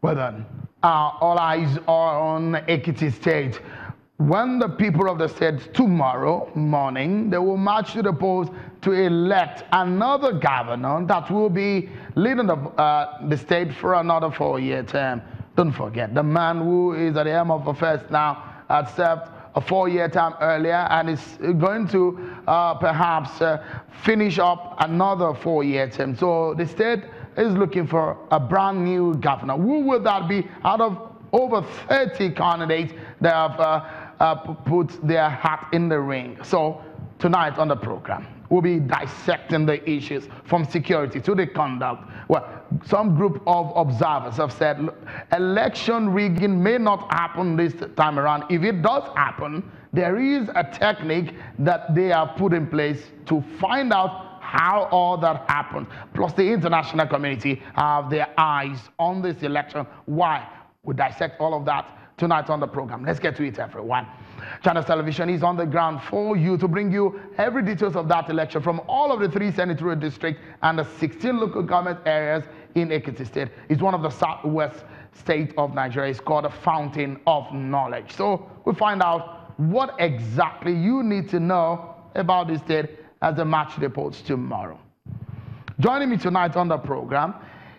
Well done. All eyes are on Ekiti State. When the people of the state tomorrow morning, they will march to the polls to elect another governor that will be leading the state for another 4-year term. Don't forget, the man who is at the helm of affairs now had served a 4-year term earlier and is going to perhaps finish up another 4-year term. So the state is looking for a brand new governor. Who will that be out of over 30 candidates that have put their hat in the ring? So tonight on the program, we'll be dissecting the issues from security to the conduct. Well, some group of observers have said, look, election rigging may not happen this time around. If it does happen, there is a technique that they have put in place to find out how all that happened. Plus, the international community have their eyes on this election. Why? We dissect all of that tonight on the program. Let's get to it, everyone. Channels Television is on the ground for you to bring you every details of that election from all of the 3 senatorial districts and the 16 local government areas in Ekiti State. It's one of the southwest states of Nigeria. It's called a fountain of knowledge. So we'll find out what exactly you need to know about this state as the match reports tomorrow. Joining me tonight on the program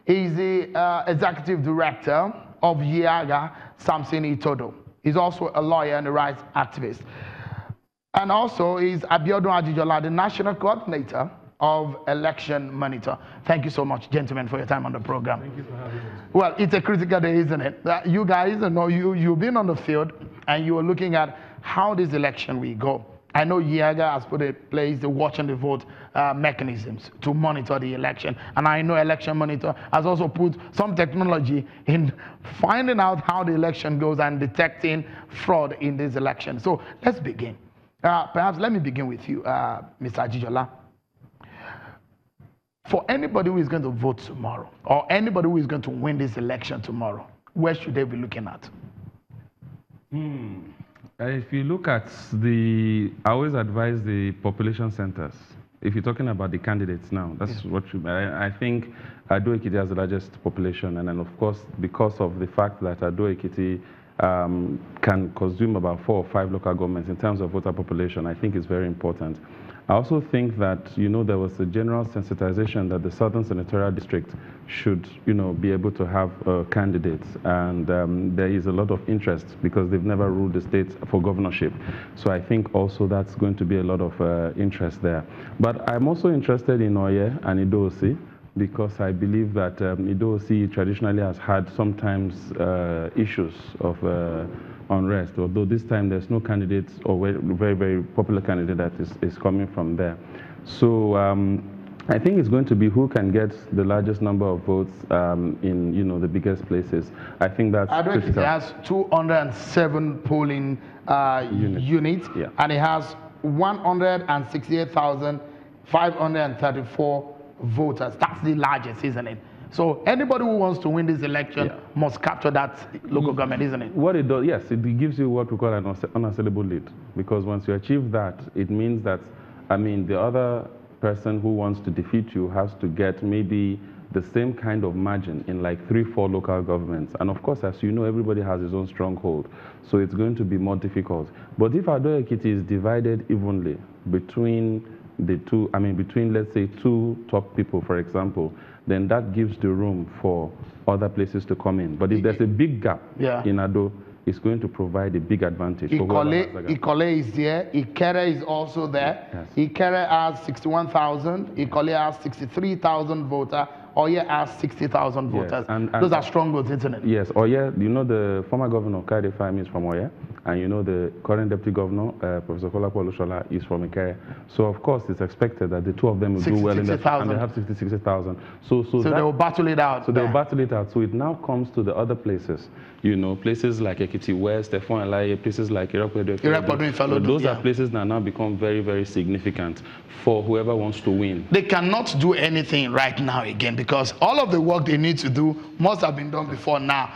is the executive director of YIAGA, Samson Itodo. He's also a lawyer and a rights activist. And also is Abiodun Ajijola, the national coordinator of Election Monitor. Thank you so much, gentlemen, for your time on the program. Thank you for having us. Well, it's a critical day, isn't it? You guys know you've been on the field and you are looking at how this election will go. I know YIAGA has put in place the watch and the vote mechanisms to monitor the election. And I know Election Monitor has also put some technology in finding out how the election goes and detecting fraud in this election. So let's begin. Perhaps let me begin with you, Mr. Ajijola. For anybody who is going to vote tomorrow, or anybody who is going to win this election tomorrow, where should they be looking at? If you look at I always advise the population centers. If you're talking about the candidates now, that's what I think Ado Ekiti has the largest population, and then of course, because of the fact that Ado Ekiti can consume about 4 or 5 local governments in terms of voter population, I think it's very important. I also think that, there was a general sensitization that the Southern Senatorial District should, be able to have candidates. And there is a lot of interest because they've never ruled the state for governorship. So I think also that's going to be a lot of interest there. But I'm also interested in Oye and Ido-Osi, because I believe that Ido-Osi traditionally has had sometimes issues of unrest, although this time there's no candidate or very, very popular candidate that is coming from there. So I think it's going to be who can get the largest number of votes in the biggest places. I think that's critical. It has 207 polling units, and it has 168,534 voters. That's the largest, isn't it? So anybody who wants to win this election must capture that local government, isn't it? What it does, yes, it gives you what we call an unassailable lead. Because once you achieve that, it means that, the other person who wants to defeat you has to get maybe the same kind of margin in like 3-4 local governments. And of course, as you know, everybody has his own stronghold. So it's going to be more difficult. But if Ado Ekiti is divided evenly between the two, between, let's say, 2 top people, for example, then that gives the room for other places to come in. But if there's a big gap in Ado, it's going to provide a big advantage. Ikole is there. Ikere is also there. Yes. Ikere has 61,000. Ikole has 63,000 voters. Oye has 60,000 voters. Yes. And those are strong votes, isn't it? Yes. Oye, the former governor, Kaide Fahimi, is from Oye. And the current deputy governor, Professor Kolapo Olushola, is from Ikere. So, of course, it's expected that the 2 of them will do well in that. And they have 60,000. So they will battle it out. So they will battle it out. So it now comes to the other places. Places like Ekiti West, Efon Elaye, places like Irepodo. Those are places that now become very, very significant for whoever wants to win. They cannot do anything right now again because all of the work they need to do must have been done before now.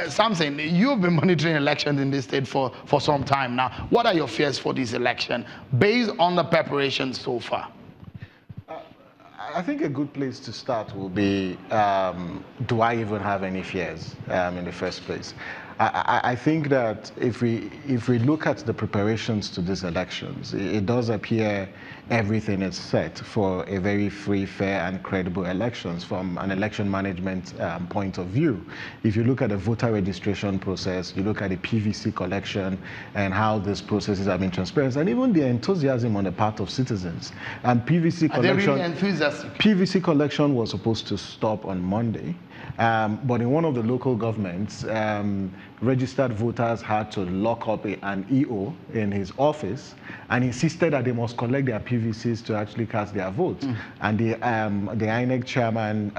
Samson, you've been monitoring elections in this state for some time now. What are your fears for this election based on the preparations so far? I think a good place to start will be, do I even have any fears in the first place? I think that if we look at the preparations to these elections, it does appear everything is set for a very free, fair, and credible elections from an election management point of view. If you look at the voter registration process, you look at the PVC collection and how these processes have been transparent, and even the enthusiasm on the part of citizens. And PVC collection, are they really enthusiastic? PVC collection was supposed to stop on Monday. But in one of the local governments, registered voters had to lock up an EO in his office and insisted that they must collect their PVCs to actually cast their votes. And the INEC chairman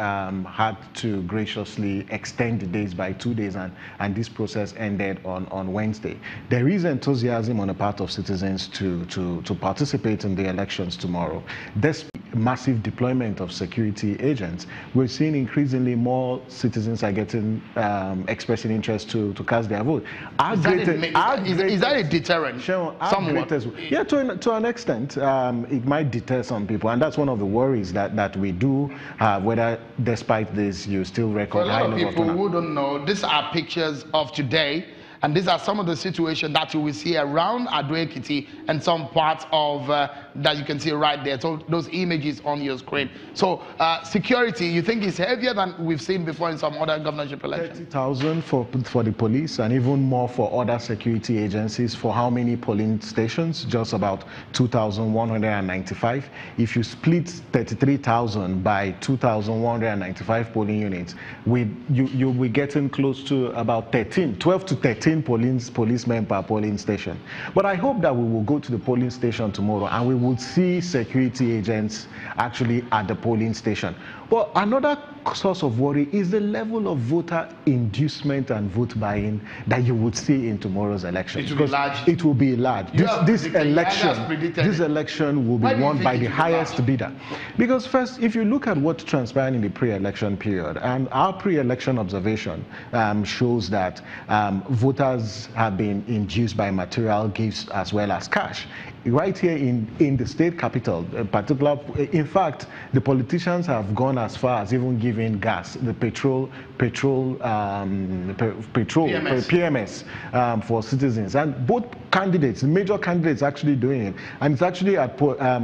had to graciously extend the days by 2 days, and this process ended on Wednesday. There is enthusiasm on the part of citizens to participate in the elections tomorrow. This massive deployment of security agents, we're seeing increasingly more citizens are getting expressing interest to cast their vote. Is that a deterrent? Somewhat. Yeah, to an extent, it might deter some people, and that's one of the worries that we do have. Whether, despite this, you still record high level of turnout. For a lot of people who don't know, these are pictures of today. And these are some of the situations that you will see around Ekiti and some parts of that you can see right there. So those images on your screen. So security, you think is heavier than we've seen before in some other governorship elections? 30,000 for the police, and even more for other security agencies. For how many polling stations? Just about 2,195. If you split 33,000 by 2,195 polling units, you'll be getting close to about 12 to 13 policemen per polling station. But I hope that we will go to the polling station tomorrow and we will see security agents actually at the polling station. But another source of worry is the level of voter inducement and vote buying that you would see in tomorrow's election. It will be large. It will be large. This election will be won by the highest bidder. Because first, if you look at what transpired in the pre-election period, and our pre-election observation shows that voters have been induced by material gifts as well as cash. Right here in the state capital, in fact, the politicians have gone as far as even giving gas, the PMS for citizens. And both candidates, major candidates, actually doing it. And it's actually at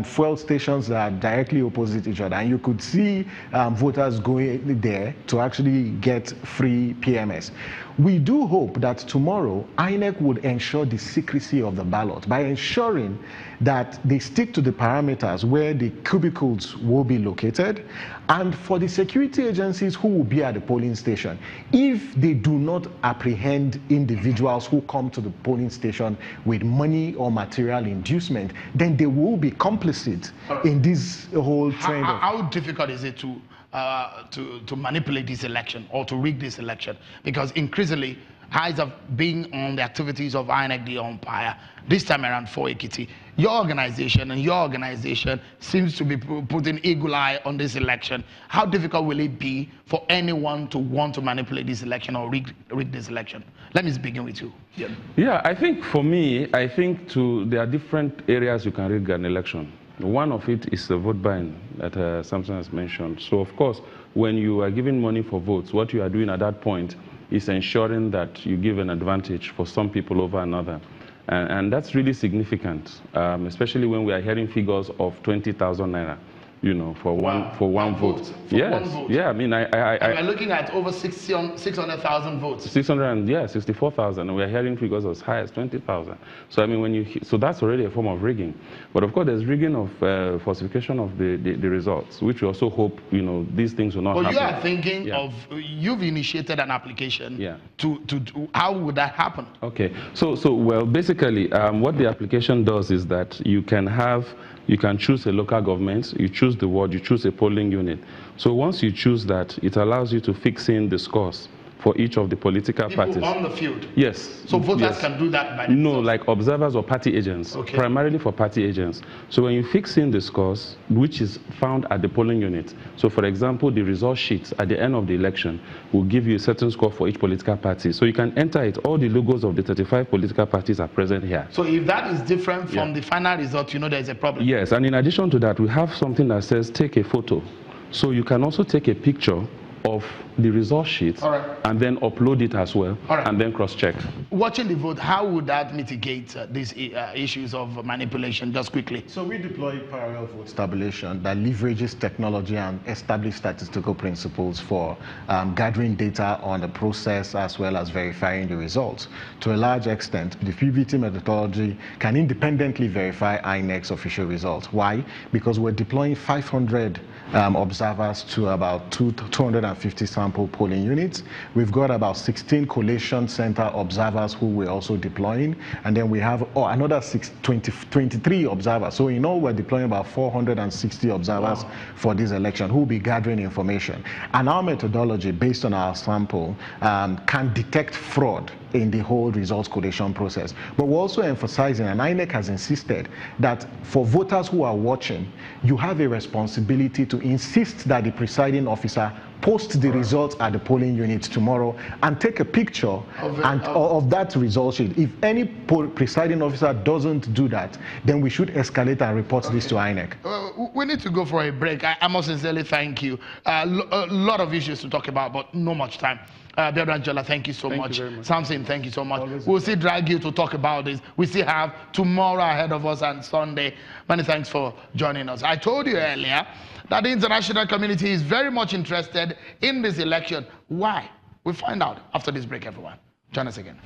fuel stations that are directly opposite each other. And you could see voters going there to actually get free PMS. We do hope that tomorrow INEC would ensure the secrecy of the ballot by ensuring that they stick to the parameters where the cubicles will be located, and for the security agencies who will be at the polling station, if they do not apprehend individuals who come to the polling station with money or material inducement, then they will be complicit in this whole trend. How difficult is it to manipulate this election or to rig this election? Because increasingly, eyes have been on the activities of INEC, the umpire, this time around for Ekiti. Your organization seems to be putting eagle eye on this election. How difficult will it be for anyone to want to manipulate this election or rig this election? Let me begin with you. Yeah, I think for me, there are different areas you can rig an election. One of it is the vote buying that Samson has mentioned. So, of course, when you are giving money for votes, what you are doing at that point is ensuring that you give an advantage for some people over another. And that's really significant, especially when we are hearing figures of 20,000 naira, you know, for one vote. Yes. Yeah, I mean, we're looking at over 600,000 votes. 64,000, and we're hearing figures as high as 20,000. So I mean, so that's already a form of rigging. But of course, there's rigging of falsification of the results, which we also hope, you know, these things will not happen. But you are thinking of, you've initiated an application. Yeah. To how would that happen? Okay. So well, basically, what the application does is that you can choose a local government, you choose the ward, you choose a polling unit. So once you choose that, it allows you to fix in the scores for each of the political People parties. on the field? Yes. So voters yes. can do that by themselves? No, like observers or party agents, okay. primarily for party agents. So when you fix in the scores, which is found at the polling unit, so for example, the result sheets at the end of the election will give you a certain score for each political party. So you can enter it. All the logos of the 35 political parties are present here. So if that is different from the final result, you know there's a problem? Yes, and in addition to that, we have something that says take a photo. So you can also take a picture of the result sheet and then upload it as well and then cross-check. Watching the vote, how would that mitigate these issues of manipulation, just quickly? So we deploy parallel vote tabulation that leverages technology and established statistical principles for gathering data on the process as well as verifying the results. To a large extent, the PVT methodology can independently verify INEC's official results. Why? Because we're deploying 500 observers to about 250 sample polling units. We've got about 16 collation center observers who we're also deploying, and then we have another 23 observers. So in all, we're deploying about 460 observers for this election who will be gathering information. And our methodology, based on our sample, can detect fraud in the whole results collation process. But we're also emphasizing, and INEC has insisted, that for voters who are watching, you have a responsibility to insist that the presiding officer post the results at the polling unit tomorrow and take a picture of that result sheet. If any presiding officer doesn't do that, then we should escalate and report this to INEC. We need to go for a break. I must sincerely thank you. A lot of issues to talk about, but no much time. Angela, thank you so much. Samson, thank you so much. We'll still drag you to talk about this. We still have tomorrow ahead of us and Sunday. Many thanks for joining us. I told you earlier that the international community is very much interested in this election. Why? We'll find out after this break, everyone. Join us again.